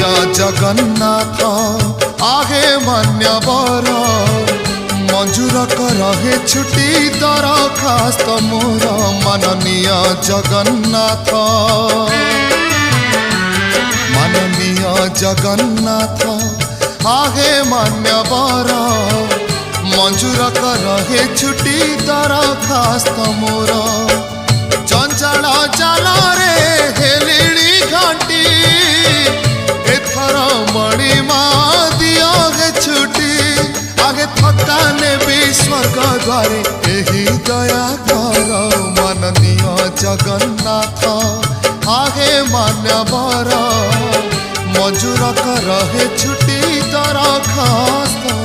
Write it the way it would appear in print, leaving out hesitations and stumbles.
माननीय जगन्नाथ आगे मान्यवर मंजूर रहे छुट्टी दरखास्त मोर माननीय जगन्नाथ माननीय जगन्नाथ आगे मान्यवर मंजूर रहे छुट्टी दरखास्त मोर चंचल जाला रे हेलिणी घंटी एथर मणिमा दिया गे छुट्टी आगे थकाने भी स्वर्ग द्वारे यही दया कर माननीय जगन्नाथ आगे मान्यवर मंजूर रहे छुट्टी दरखास्त